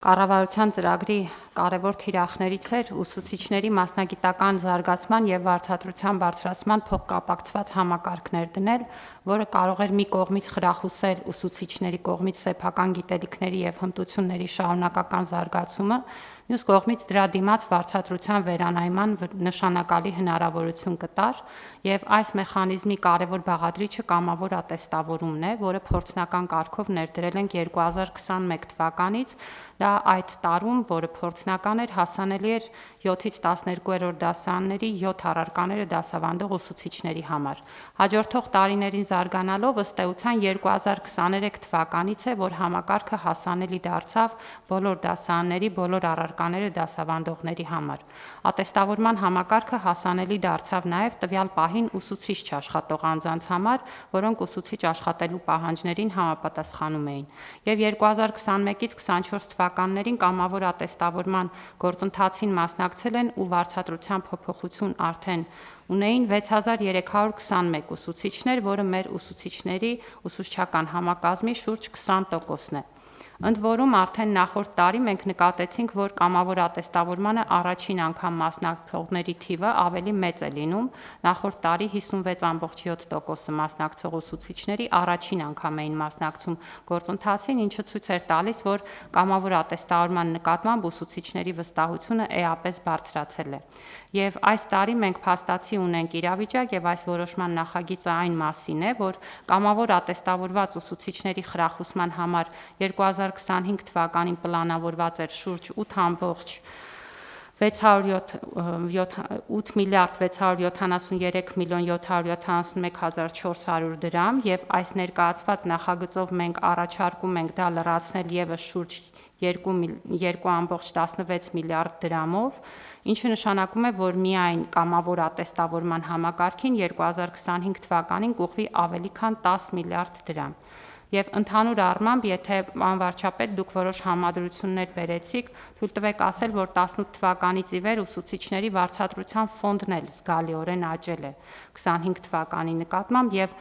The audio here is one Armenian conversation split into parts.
Կառավարության ծրագրի կարևոր թիրախներից էր ուսուցիչների մասնագիտական զարգացման և վարձատրության բարձրացման փոխկապակցված համակարգներ դնել, որը կարող էր մի կողմից խրախուսել ուսուցիչների կողմից սեփական գիտելիքների և հմտությունների շարունակական զարգացումը, մյուս կողմից դրա դիմաց վարձատրության վերանայման նշանակալի հնարավորություն կտար, և այս մեխանիզմի կարևոր բաղադրիչը կամավոր ատեստավորումն է, որը փորձնական կարգով ներդրել ենք 2021 թվականից, դա այդ տարում, որը փորձնական էր, հասանելի էր 7-ից 12-րդ դասարանների 7 առարկաները դասավանդող ուսուցիչների համար։ Հաջորդող տարիներին զարգանալով ըստ էության 2023 թվականից է, որ համակարգը հասանելի դարձավ բոլոր դասարանների բոլոր առարկաները դասավանդողների համար։ Ատեստավորման համակարգը հասանելի դարձավ նաև տվյալ պահին ուսուցիչ չաշխատող անձանց համար, որոնք ուսուցիչ աշխատելու պահանջներին համապատասխանում էին։ Եվ 2021-ից 24 թվականներին կամավոր ատեստավորման գործընթացին մասնակցել են ու վարձատրության փոփոխություն արդեն ունեին 6321 ուսուցիչներ, որը մեր ուսուցիչների ուսուցչական համակազմի շուրջ 20%-ն է։ Ընդ որում արդեն նախորդ տարի մենք նկատեցինք, որ կամավոր ատեստավորմանը առաջին անգամ մասնակցողների թիվը ավելի մեծ է լինում, նախորդ տարի 56.7%-ը մասնակցող ուսուցիչների առաջին անգամ էին մասնակցում գործընթացին, ինչը ցույց էր տալիս, որ կամավոր ատեստավորման նկատմամբ ուսուցիչների վստահությունը էապես բարձրացել է։ Եվ այս տարի մենք փաստացի ունենք իրավիճակ, եւ այս որոշման նախագիծը այն մասին է, որ կամավոր ատեստավորված ուսուցիչների խրախուսման համար 2025 թվականին պլանավորված էր շուրջ 8 միլիարդ 673 միլիոն 771 հազար 400 դրամ, եւ այս ներկայացված նախագծով մենք առաջարկում ենք դա լրացնել եւս շուրջ 2.16 միլիարդ դրամով, ինչը նշանակում է, որ միայն կամավոր ատեստավորման համակարգին 2025 թվականին կուղղվի ավելի քան 10 միլիարդ դրամ։ Եվ ընդհանուր առմամբ, եթե պարոն վարչապետ դուք որոշ համադրություններ բերեցիք, թույլ տվեք ասել, որ 18 թվականից ի վեր ուսուցիչների վարձատրության ֆոնդն էլ զգալիորեն աճել է 25 թվականի նկատմամբ, եւ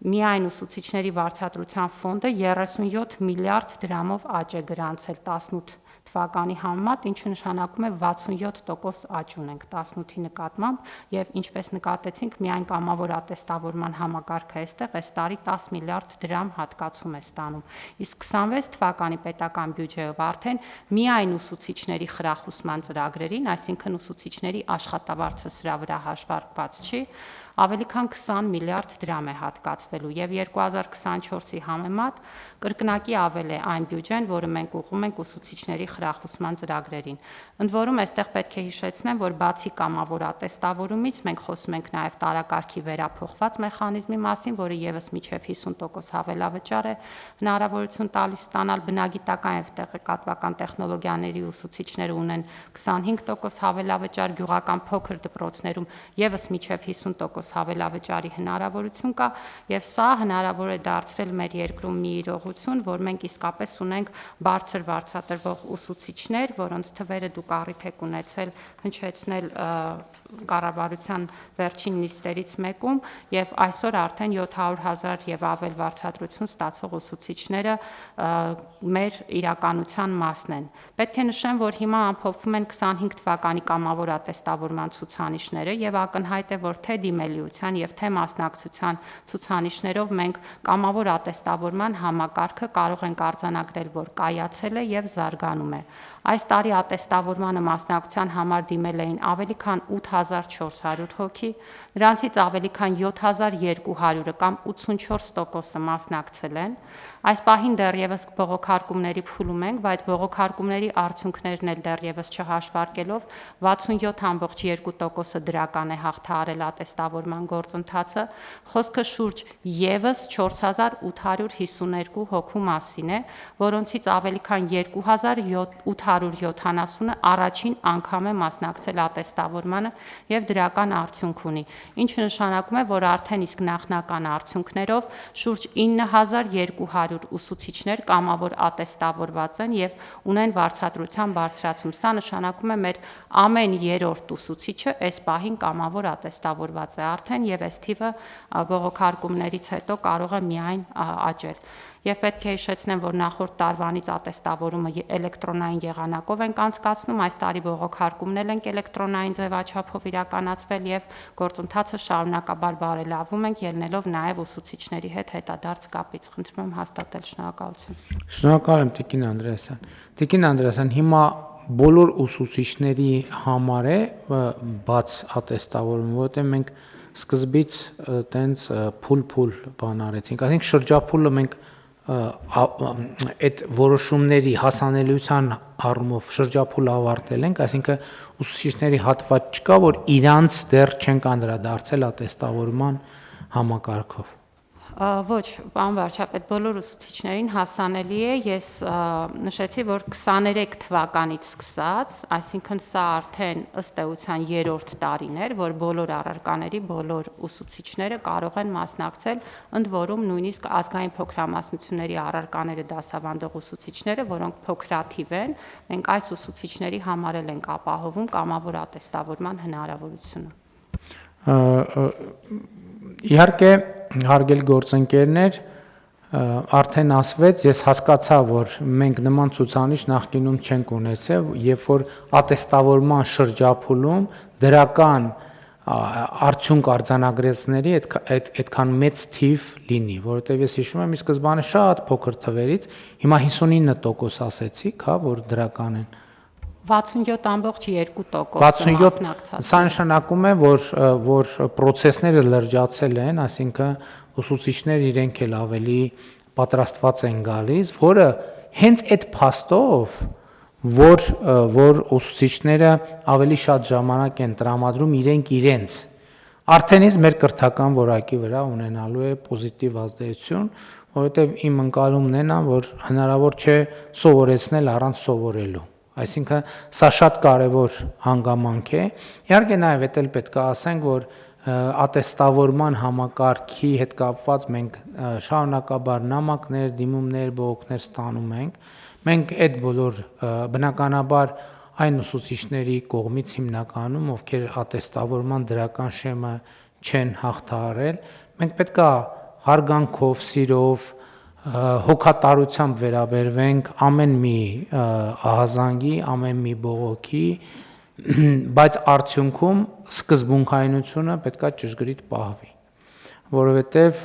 միայն ուսուցիչների վարձատրության ֆոնդը 37 միլիարդ դրամով աճ է գրանցել 18 թվականի համեմատ, ինչը նշանակում է 67% աճ ունենք 18-ի նկատմամբ, եւ ինչպես նկատեցինք, միայն կամավոր ատեստավորման համակարգը այս տարի 10 միլիարդ դրամ հատկացում է ստանում, իսկ 26 թվականի պետական բյուջեով արդեն միայն ուսուցիչների խրախուսման ծրագրերին, այսինքն ուսուցիչների աշխատավարձը սրա վրա հաշվարկված չի, ավելի քան 20 միլիարդ դրամ է հատկացվելու, եւ 2024-ի համեմատ կրկնակի ավել է այն բյուջեն, որը մենք ուղղում ենք ուսուցիչների խրախուսման ծրագրերին։ Ընդ որում, այստեղ պետք է հիշեցնեմ, որ բացի կամավոր ատեստավորումից մենք խոսում ենք նաև տարակարգի վերափոխված մեխանիզմի մասին, որը եւս մինչև 50% հավելավճար է հնարավորություն տալիս ստանալ բնագիտական եւ տեղեկատվական տեխնոլոգիաների ուսուցիչները ունեն 25% հավելավճար, գյուղական փոքր դպրոցներում եւս մինչև 50% հավելավճարի հնարավորություն կա, եւ սա հնարավոր է դարձրել մեր երկրում մի իրողություն, որ մենք իսկապես ունենք բարձր վարձատրվող ուսուցիչներ, որոնց թվերը դուք առիթ եք ունեցել հնչեցնել կառավարության վերջին նիստերից մեկում, եւ այսօր արդեն 700,000 եւ ավել վարձատրություն ստացող ուսուցիչները մեր իրականության մասն են։ Պետք է նշեմ, որ հիմա ամփոփվում են 25 թվականի կամավոր ատեստավորման ցուցանիշները, եւ ակնհայտ է, որ թե դիմելիության եւ թե մասնակցության ցուցանիշներով մենք կամավոր ատեստավորման համակարգը կարող ենք արձանագրել, որ կայացել է եւ զարգանում է։ Այս տարի ատեստավորմանը մասնակցության համար դիմել էին ավելի քան 8400 հոգի, նրանցից ավելի քան 7200-ը կամ 84%-ը մասնակցել են։ Այս պահին դեռևս բողոքարկումների փուլում ենք, բայց բողոքարկումների արդյունքներն էլ դեռևս չհաշվարկելով 67.2%-ը դրական է հաղթահարել ատեստավորման գործընթացը, խոսքը շուրջ եւս 4852 հոգու մասին է, որոնցից ավելի քան 2870-ը առաջին անգամ է մասնակցել ատեստավորմանը եւ դրական արդյունք ունի, ինչը նշանակում է, որ արդեն իսկ նախնական արդյունքներով շուրջ 9200 ուսուցիչներ կամավոր ատեստավորված են եւ ունեն վարձատրության բարձրացում։ Սա նշանակում է մեր ամեն երրորդ ուսուցիչը այս պահին կամավոր ատեստավորված է արդեն, եւ այս թիվը բողոքարկումներից հետո կարող է միայն աճել։ Եվ պետք է հիշեցնեմ, որ նախորդ տարվանից ատեստավորումը էլեկտրոնային եղանակով ենք անցկացնում, այս տարի բողոքարկումն էլ ենք էլեկտրոնային ձևաչափով իրականացվել եւ գործընթացը շարունակաբար բարելավում ենք, ելնելով նաեւ ուսուցիչների հետ հետադարձ կապից։ Խնդրում եմ հաստատել, շնորհակալություն։ Շնորհակալ եմ Տիկին Անդրեասյան։ Տիկին Անդրեասյան, հիմա բոլոր ուսուցիչների համար է բաց ատեստավորումը, որտեղ մենք սկզբից տենց փուլ բան արեցինք, այսինքն շրջափուլը մենք այդ որոշումների հասանելիության առումով շրջափուլ ավարտել ենք, այսինքն ուսուցիչների հատված չկա, որ իրանց դեռ չենք անդրադարձել ատեստավորման համակարգով։ Ոչ, պարոն վարչապետ, բոլոր ուսուցիչներին հասանելի է, ես նշեցի, որ 23 թվականից սկսած, այսինքն սա արդեն ըստ էության երրորդ տարին էր, որ բոլոր առարկաների բոլոր ուսուցիչները կարող են մասնակցել, ընդ որում նույնիսկ ազգային փոքրամասնությունների առարկաները դասավանդող ուսուցիչները, որոնք փոքրաթիվ են, մենք այս ուսուցիչների համար էլ ենք ապահովում կամավոր ատեստավորման հնարավորությունը։ Իհարկե, հարգելի գործընկերներ, արդեն ասվեց, ես հասկացա, որ մենք նման ցուցանիշ նախկինում չենք ունեցել, երբ որ ատեստավորման շրջափուլում դրական արդյունք արձանագրեցների այդքան մեծ թիվ լինի, որովհետև ես հիշում եմ, ի սկզբանե շատ փոքր թվերից, հիմա 59% ասեցիք, հա, որ դրական են։ 67.2% 67, սա նշանակում է, որ պրոցեսները լրջացել են, այսինքն ուսուցիչները իրենք էլ ավելի պատրաստված են գալիս, որը հենց այդ փաստով, որ ուսուցիչները ավելի շատ ժամանակ են տրամադրում իրենց արդեն իսկ մեր կրթական որակի վրա ունենալու է պոզիտիվ ազդեցություն, որովհետև իմ ընկալումն է նա, որ հնարավոր չէ սովորեցնել առանց սովորելու։ Այսինքն սա շատ կարևոր հանգամանք է։ Իհարկե նաև էլ պետք է ասենք, որ ատեստավորման համակարգի հետ կապված մենք շարունակաբար նամակներ, դիմումներ, բողոքներ ստանում ենք։ Մենք այդ բոլոր բնականաբար այն ուսուցիչների կողմից հիմնականում, ովքեր ատեստավորման դրական շեմը չեն հաղթահարել, մենք պետք է հարգանքով, սիրով, հոգատարությամբ վերաբերվենք ամեն մի ահազանգի, ամեն մի բողոքի, բայց արդյունքում սկզբունքայնությունը պետք է ճշգրիտ պահվի, որովհետև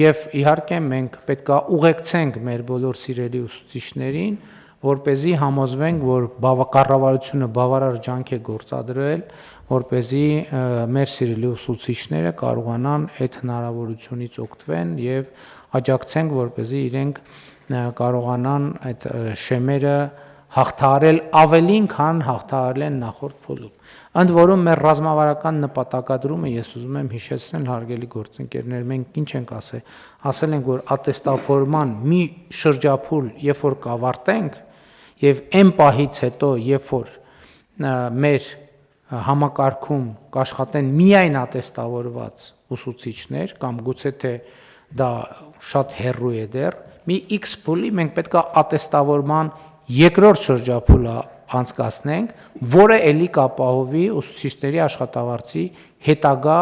եւ իհարկե մենք պետք է ուղեկցենք մեր բոլոր սիրելի ուսուցիչներին, որպեսզի համոզվենք, որ կառավարությունը բավարար ջանք է գործադրել, որպեսզի մեր սիրելի ուսուցիչները կարողանան այդ հնարավորությունից օգտվեն եւ աջակցենք, որպեսզի իրենք կարողանան այդ շեմերը հաղթահարել ավելին, քան հաղթահարել են նախորդ փուլում։ Ընդ որում մեր ռազմավարական նպատակադրումը ես ուզում եմ հիշեցնել, հարգելի գործընկերներ, մենք ինչ ենք ասել։ Ասել ենք, որ ատեստավորման մի շրջափուլ, երբ որ կավարտենք, եւ այն պահից հետո, երբ որ մեր համակարգում կաշխատեն միայն ատեստավորված ուսուցիչներ կամ գուցե թե դա շատ հեռու է դեռ, մի X փուլի մենք պետք է ատեստավորման երկրորդ շրջափուլը անցկացնենք, որը ելի կապահովի ուսուցիչների աշխատավարձի հետագա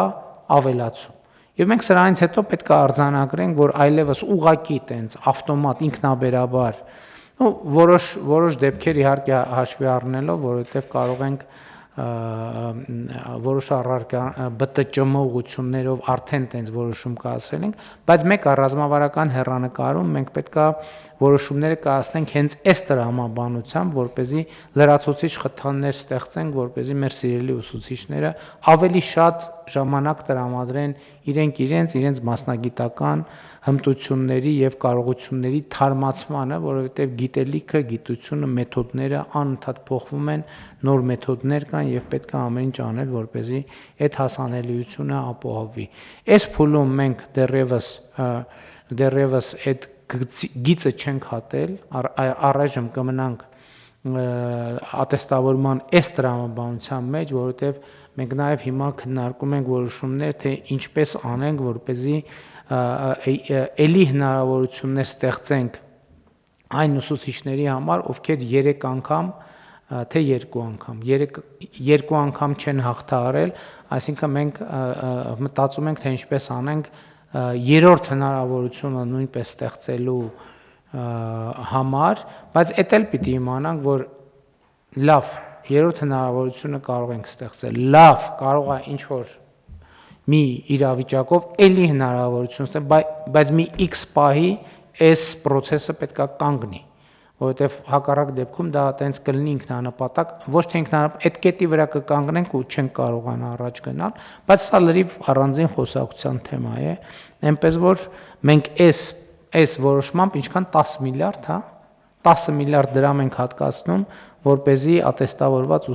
ավելացում։ Եվ մենք սրանից հետո պետք է արձանագրենք, որ այլևս ուղղակի տենց ավտոմատ ինքնաբերաբար որոշ դեպքեր իհարկե հաշվի առնելով, որովհետև կարող ենք որոշ առարկա ԲՏՃՄ ուղղություններով արդեն տենց որոշում կայացրել ենք, բայց մեկ ռազմավարական հեռանկարում մենք պետք է որոշումները կայացնենք հենց այս տրամաբանությամբ, որպեսզի լրացուցիչ խթաններ ստեղծենք, որպեսզի մեր սիրելի ուսուցիչները ավելի շատ ժամանակ տրամադրեն իրենց մասնագիտական հմտությունների եւ կարողությունների թարմացմանը, որովհետեւ գիտելիքը, գիտությունը, մեթոդները անընդհատ փոխվում են, նոր մեթոդներ կան եւ պետք է ամեն ինչ անել, որպեսզի այդ հասանելիությունը ապահովվի։ Այս փուլում մենք դեռևս այդ գիծը չենք հատել, առայժմ կմնանք ատեստավորման այս տրամաբանության մեջ, որովհետեւ մենք նաեւ հիմա քննարկում ենք որոշումներ, թե ինչպես անենք, որպեսզի էլի հնարավորություններ ստեղծենք այն ուսուցիչների համար, ովքեր 3 անգամ թե 2 անգամ, 2 անգամ չեն հաղթահարել, այսինքն մենք մտածում ենք, թե ինչպես անենք երրորդ հնարավորությունը նույնպես ստեղծելու համար, բայց էդ էլ պիտի իմանանք, որ լավ, երրորդ հնարավորությունը կարող ենք ստեղծել, լավ, կարող է ինչ որ մի իրավիճակով էլի հնարավորություն ստեղծել, բայց մի X պահի այս process-ը պետքա կանգնի, որովհետև հակառակ դեպքում դա տենց կլինի ինքնանպատակ, ոչ թե ինքնանպատակ, այդ կետի վրա կկանգնենք ու չենք կարողանա առաջ գնալ, բայց սա լրիվ առանձին խոսակցության թեմա է, այնպես որ մենք այս որոշմամբ ինչքան 10 միլիարդ, հա, 10 միլիարդ դրամ ենք հատկացնում, որ เป զի ատեստավորված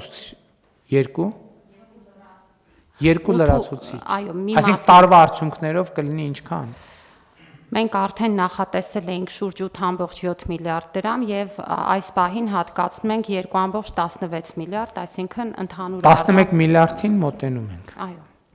երկու լրացուցիչ, այսինքն տարվա արդյունքներով կլինի ինչքան։ Մենք արդեն նախատեսել էինք շուրջ 8.7 միլիարդ դրամ եւ այս պահին հատկացնում ենք 2.16 միլիարդ, այսինքն ընդհանուր 11 միլիարդին մոտենում ենք։ Այո։